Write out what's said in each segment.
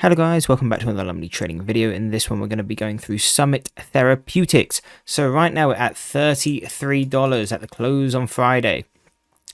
Hello guys, welcome back to another Lumley trading video. In this one we're going to be going through Summit Therapeutics. So right now we're at $33 at the close on Friday.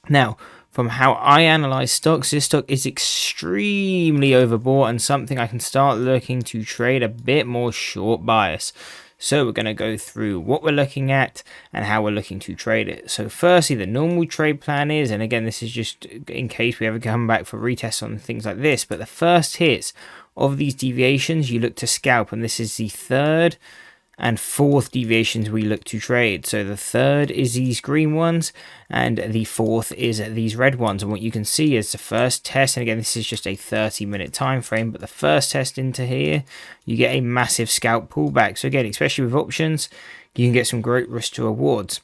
Now, from how I analyze stocks, this stock is extremely overbought and something I can start looking to trade a bit more short bias. So we're going to go through what we're looking at and how we're looking to trade it. So firstly, the normal trade plan is, and again, this is just in case we ever come back for retests on things like this, but the first hits of these deviations, you look to scalp, and this is the third and fourth deviations we look to trade. So the third is these green ones, and the fourth is these red ones. And what you can see is the first test, and again, this is just a 30-minute time frame, but the first test into here, you get a massive scalp pullback. So again, especially with options, you can get some great risk to rewards.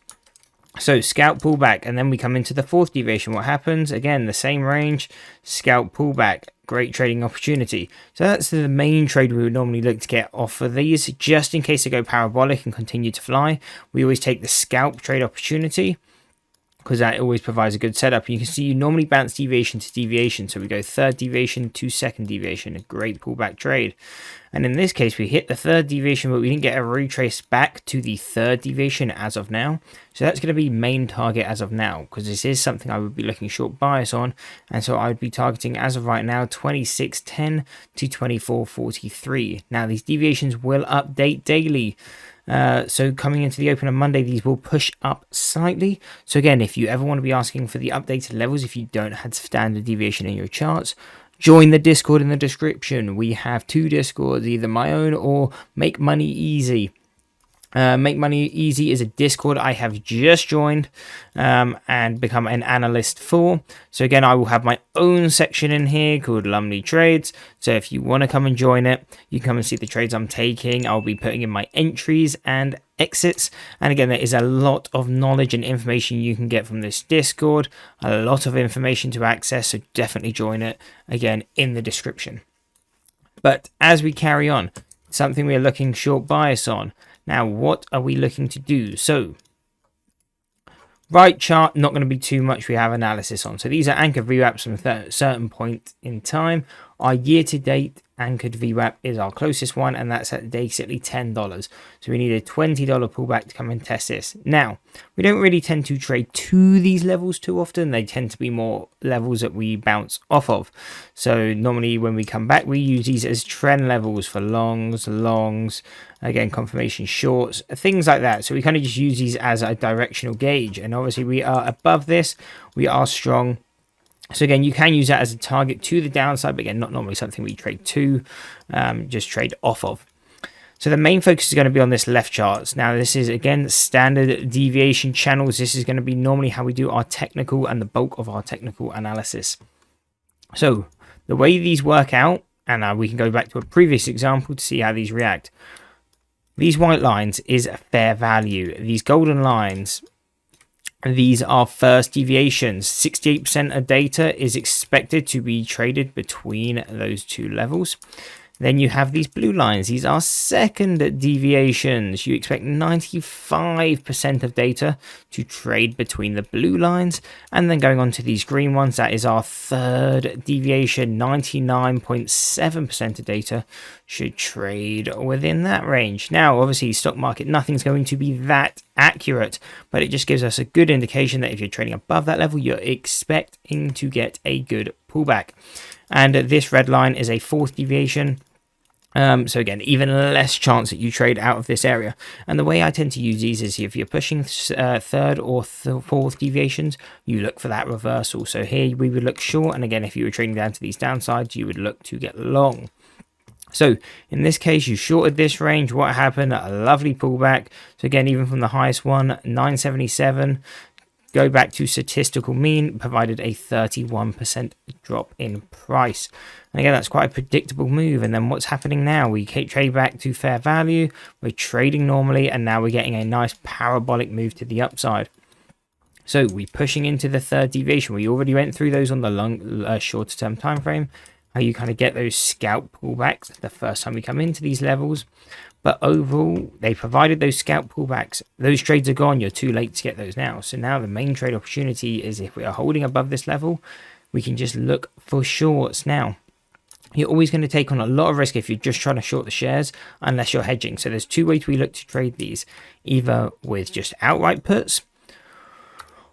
So scalp pullback, and then we come into the fourth deviation. What happens? Again, the same range, scalp pullback, great trading opportunity. So that's the main trade we would normally look to get off of these, just in case they go parabolic and continue to fly. We always take the scalp trade opportunity, because that always provides a good setup. You can see you normally bounce deviation to deviation. So we go third deviation to second deviation, a great pullback trade. And in this case, we hit the third deviation, but we didn't get a retrace back to the third deviation as of now. So that's going to be main target as of now, because this is something I would be looking short bias on. And so I would be targeting as of right now, 26.10 to 24.43. Now these deviations will update daily. So coming into the open on Monday, these will push up slightly. So again, if you ever want to be asking for the updated levels, if you don't have standard deviation in your charts, join the Discord in the description. We have two Discords, either my own or Make Money Easy. Make Money Easy is a Discord I have just joined and become an analyst for. So again, I will have my own section in here called Lumley Trades. So if you want to come and join it, you can come and see the trades I'm taking. I'll be putting in my entries and exits. And again, there is a lot of knowledge and information you can get from this Discord. A lot of information to access, so definitely join it, again, in the description. But as we carry on, something we are looking short bias on. Now, what are we looking to do? So, right chart, not going to be too much we have analysis on. So these are anchored VWAPs from a certain point in time. Our year-to-date anchored VWAP is our closest one, and that's at basically $10. So we need a $20 pullback to come and test this. Now, we don't really tend to trade to these levels too often. They tend to be more levels that we bounce off of. So normally when we come back, we use these as trend levels for longs, again, confirmation shorts, things like that. So we kind of just use these as a directional gauge. And obviously we are above this, we are strong. So again, you can use that as a target to the downside, but again, not normally something we trade to, just trade off of. So the main focus is going to be on this left chart. Now this is, again, standard deviation channels. This is going to be normally how we do our technical and the bulk of our technical analysis. So the way these work out, and we can go back to a previous example to see how these react. These white lines is fair value. These golden lines, these are first deviations. 68% of data is expected to be traded between those two levels. Then you have these blue lines. These are second deviations. You expect 95% of data to trade between the blue lines. And then going on to these green ones, that is our third deviation. 99.7% of data should trade within that range. Now, obviously, stock market, nothing's going to be that accurate, but it just gives us a good indication that if you're trading above that level, you're expecting to get a good pullback. And this red line is a fourth deviation. So again, even less chance that you trade out of this area. And the way I tend to use these is if you're pushing third or fourth deviations, you look for that reversal. So here we would look short. And again, if you were trading down to these downsides, you would look to get long. So in this case, you shorted this range. What happened? A lovely pullback. So again, even from the highest one, 977. Go back to statistical mean, provided a 31% drop in price. And again, that's quite a predictable move. And then what's happening now? We trade back to fair value. We're trading normally, and now we're getting a nice parabolic move to the upside. So we're pushing into the third deviation. We already went through those on the shorter term time frame. How you kind of get those scalp pullbacks the first time we come into these levels. But overall, they provided those scalp pullbacks. Those trades are gone. You're too late to get those now. So now the main trade opportunity is if we are holding above this level, we can just look for shorts now. You're always going to take on a lot of risk if you're just trying to short the shares, unless you're hedging. So there's two ways we look to trade these, either with just outright puts,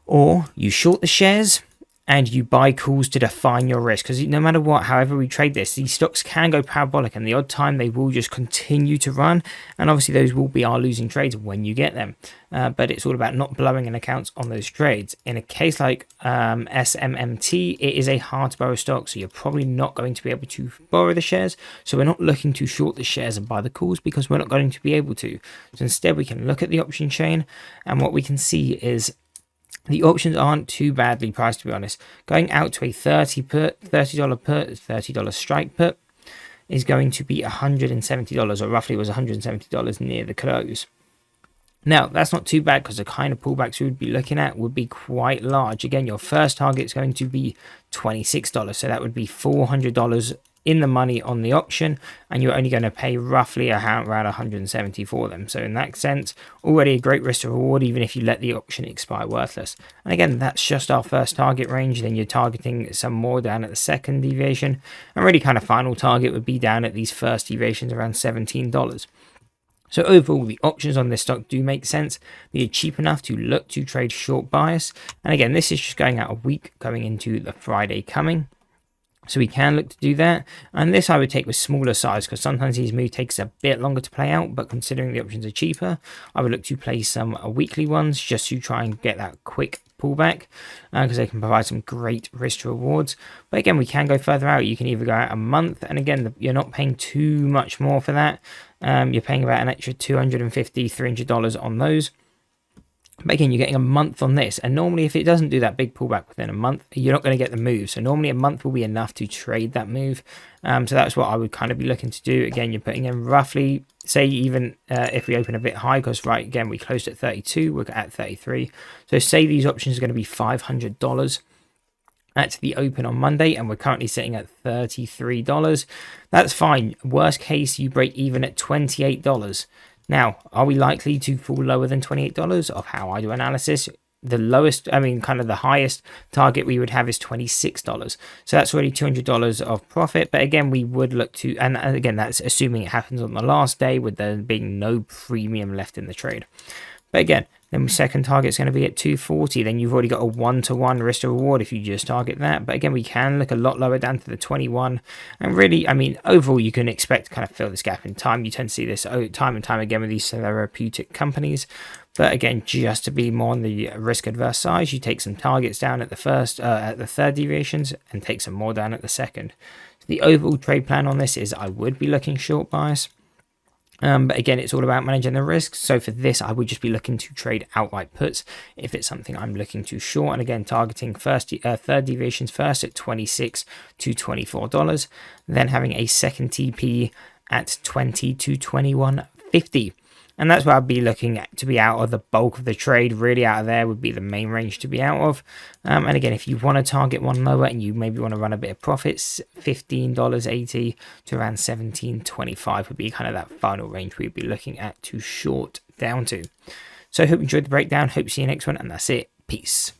or you short the shares and you buy calls to define your risk. Because no matter what, however we trade this, these stocks can go parabolic, and the odd time they will just continue to run. And obviously those will be our losing trades when you get them. But it's all about not blowing an account on those trades. In a case like SMMT, it is a hard to borrow stock, so you're probably not going to be able to borrow the shares. So we're not looking to short the shares and buy the calls, because we're not going to be able to. So instead we can look at the option chain, and what we can see is the options aren't too badly priced, to be honest. Going out to a $30 put, $30 strike put is going to be $170, or roughly was $170 near the close. Now, that's not too bad, because the kind of pullbacks we would be looking at would be quite large. Again, your first target is going to be $26, so that would be $400 in the money on the auction, and you're only going to pay roughly around 170 for them. So in that sense, already a great risk to reward, even if you let the auction expire worthless. And again, that's just our first target range. Then you're targeting some more down at the second deviation, and really kind of final target would be down at these first deviations around $17. So overall, the options on this stock do make sense. They're cheap enough to look to trade short bias. And again, this is just going out a week going into the Friday coming. So we can look to do that. And this I would take with smaller size, because sometimes these moves takes a bit longer to play out. But considering the options are cheaper, I would look to play some weekly ones just to try and get that quick pullback, because they can provide some great risk to rewards. But again, we can go further out. You can either go out a month, and again, you're not paying too much more for that. You're paying about an extra $250, $300 on those. But again, you're getting a month on this, and normally if it doesn't do that big pullback within a month, you're not going to get the move. So normally a month will be enough to trade that move. So that's what I would kind of be looking to do. Again, you're putting in roughly, say even if we open a bit high, because right, again, we closed at 32, we're at 33. So say these options are going to be $500 at the open on Monday, and we're currently sitting at $33. That's fine. Worst case, you break even at $28. Now, are we likely to fall lower than $28 of how I do analysis? The lowest, kind of the highest target we would have is $26. So that's already $200 of profit. But again, we would look to, and again, that's assuming it happens on the last day with there being no premium left in the trade. But again, then second target is going to be at 240. Then you've already got a 1-to-1 risk to reward if you just target that. But again, we can look a lot lower down to the 21. And really, overall, you can expect to kind of fill this gap in time. You tend to see this time and time again with these therapeutic companies. But again, just to be more on the risk adverse side, you take some targets down at the third deviations, and take some more down at the second. So the overall trade plan on this is I would be looking short bias. But again, it's all about managing the risks. So for this, I would just be looking to trade outright puts if it's something I'm looking to short. And again, targeting third deviations first at $26 to $24. Then having a second TP at $20 to $21.50. And that's where I'd be looking at to be out of the bulk of the trade. Really out of there would be the main range to be out of. And again, if you want to target one lower and you maybe want to run a bit of profits, $15.80 to around $17.25 would be kind of that final range we'd be looking at to short down to. So I hope you enjoyed the breakdown. Hope to see you next one. And that's it. Peace.